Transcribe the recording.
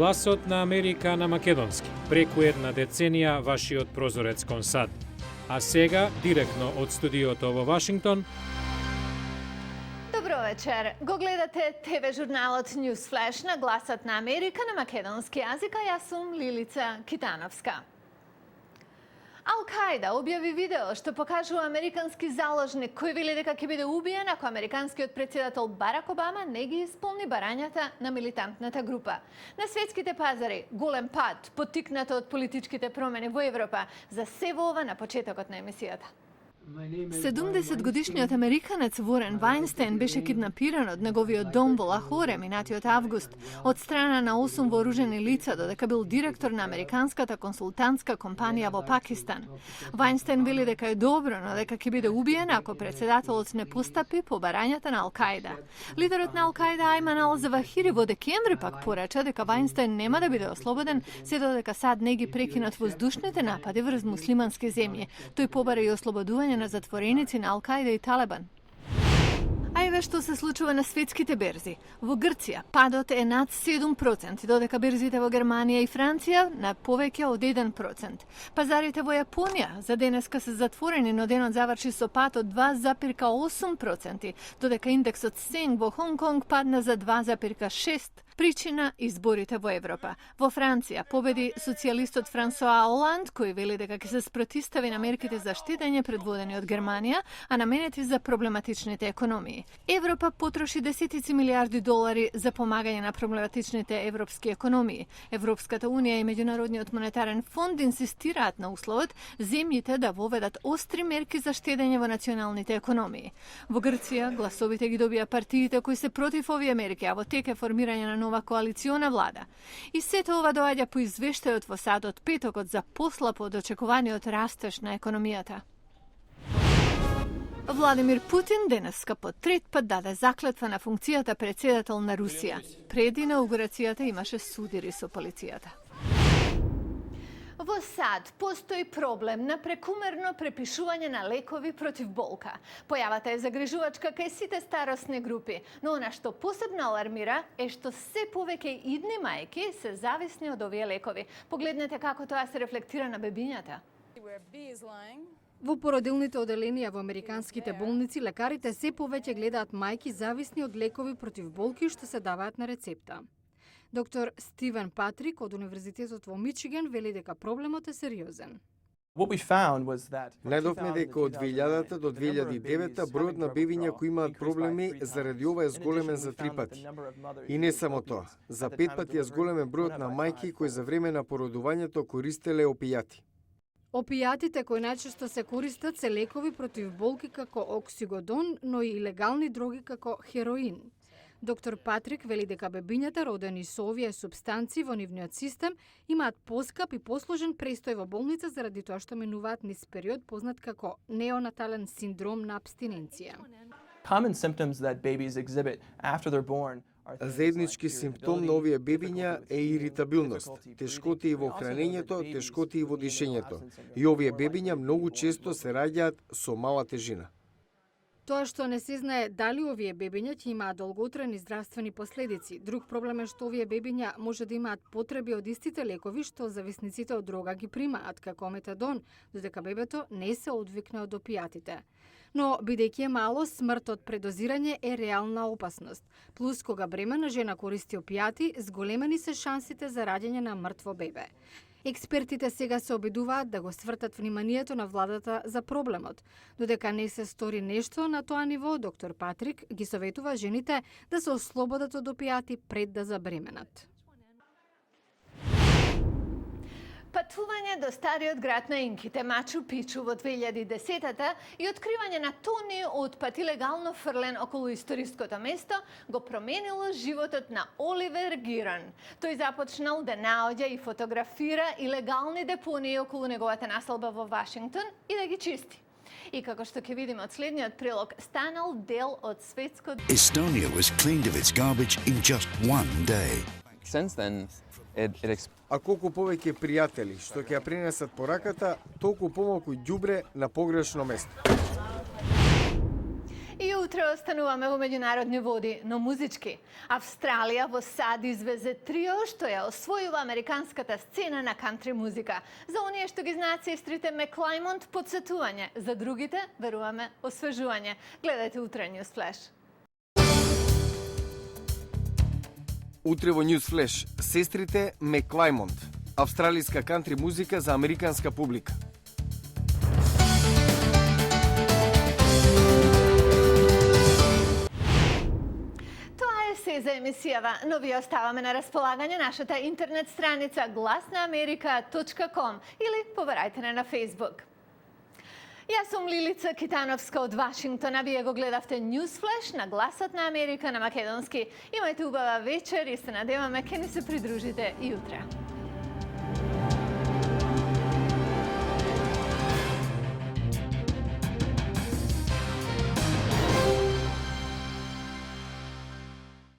Гласот на Америка на македонски. Преку една деценија вашиот прозорец кон САД. А сега, директно од студиото во Вашингтон, Добро вечер. Го гледате ТВ журналот Newsflash на Гласот на Америка на македонски јазик, а јас сум Лилица Китановска. Ал-Кајда објави видео што покажува американски заложник кој вели дека ќе биде убиен ако американскиот претседател Барак Обама не ги исполни барањата на милитантната група. На светските пазари голем пад, поттикнато од политичките промени во Европа, за сево ова на почетокот на емисијата. 70-годишниот американец Ворен Вајнстен беше киднапиран од неговиот дом во Лахоре минатиот август од страна на 8 вооружени лица додека бил директор на американската консултантска компанија во Пакистан. Вајнстен вели дека е добро, но дека ќе биде убиен ако претседателот не постапи по барањата на Ал-Кајда. Лидерот на Ал-Кајда Ајман ал-Завахири во декември пак порача дека Вајнстен нема да биде ослободен се додека САД не ги прекинат воздушните напади врз муслимански земји. Тој побара и ослободување на затвореници на Ал-Кајда и Талебан. А еве што се случува на светските берзи. Во Грција падот е над 7%, додека берзите во Германија и Франција на повеќе од 1%. Пазарите во Јапонија за денеска се затворени, но денот заврши со пад од 2,8%, додека индексот Сенг во Хонг Конг падна за 2,6%. Причина изборите во Европа. Во Франција победи социјалистот Франсоа Оланд, кој вели дека ќе се спротистави на мерките за штедење предводени од Германија, а наменети за проблематичните економии. Европа потроши десетици милиарди долари за помагање на проблематичните европски економии. Европската унија и Меѓународниот монетарен фонд инсистираат на условот земјите да воведат остри мерки за штедење во националните економии. Во Грција гласовите ги добија партиите кои се против овие мерки, а во тек е формирање на нова коалициона влада. И сето ова доаѓа по извештајот во САД од петокот за послаб од очекуваниот растеж на економијата. Владимир Путин денеска по трет пат даде заклетва на функцијата претседател на Русија. Пред инаугурацијата имаше судири со полицијата. Во САД постои проблем на прекумерно препишување на лекови против болка. Појавата е загрижувачка кај сите старосни групи, но она што посебно алармира е што се повеќе идни мајки се зависни од овие лекови. Погледнете како тоа се рефлектира на бебињата. Во породилните оделенија во американските болници, лекарите се повеќе гледаат мајки зависни од лекови против болки што се даваат на рецепта. Доктор Стивен Патрик од Универзитетот во Мичиган вели дека проблемот е сериозен. Најдовме дека од 2000 до 2009 бројот на бебиња кои имаат проблеми заради ова е зголемен за 3 пати. И не само тоа, за 5 пати е зголемен бројот на мајки кои за време на породувањето користеле опијати. Опијатите кои најчесто се користат се лекови против болки како оксигодон, но и илегални дроги како хероин. Доктор Патрик вели дека бебињата родени со овие супстанци во нивниот систем имаат поскап и посложен престој во болница заради тоа што минуваат низ период познат како неонатален синдром на абстиненција. Заеднички симптом на овие бебиња е иритабилност, тешкоти во хранењето, тешкоти во дишењето. И овие бебиња многу често се раѓаат со мала тежина. Тоа што не се знае дали овие бебиња ќе имаат долготрajни здравствени последици. Друг проблем е што овие бебиња може да имаат потреби од истите лекови што зависниците од дрога ги примаат, како метадон, додека бебето не се одвикне од опијатите. Но, бидејќи е мало, смрт од предозирање е реална опасност. Плюс, кога бремена жена користи опијати, зголемени се шансите за раѓање на мртво бебе. Експертите сега се обидуваат да го свртат вниманието на владата за проблемот. Додека не се стори нешто на тоа ниво, доктор Патрик ги советува жените да се ослободат од опијати пред да забременат. Патување до стариот град на инките Мачу Пичу во 2010-та и откривање на тони отпад илегално фрлен околу историското место го променило животот на Оливер Гиран. Тој започнал да наоѓа и фотографира илегални депонии околу неговата населба во Вашингтон и да ги чисти. И како што ќе видиме од следниот прилог, станал дел од светското... Estonia was cleaned of its garbage in just one day. Since then, А колку повеќе пријатели што ќе ја пренесат пораката, толку помалку ѓубре на погрешно место. И у утре остануваме во меѓународни води, но музички. Австралија во сад извезе трио што ја освојува американската сцена на кантри музика. За оние што ги знаат сестрите Маклаймонт, потсетување, за другите, веруваме, освежување. Гледајте утре News Flash. Утре во News Flash, сестрите Маклаймонт, австралиска кантри музика за американска публика. Се за емисијава, но ви оставаме на располагање нашата интернет страница glasnaamerika.com или побарајте на Facebook. Јас сум Лилица Китановска од Вашингтон, а вие го гледавте News Flash на Гласот на Америка на македонски. Имајте убава вечер и се надеваме ке ни се придружите и утре.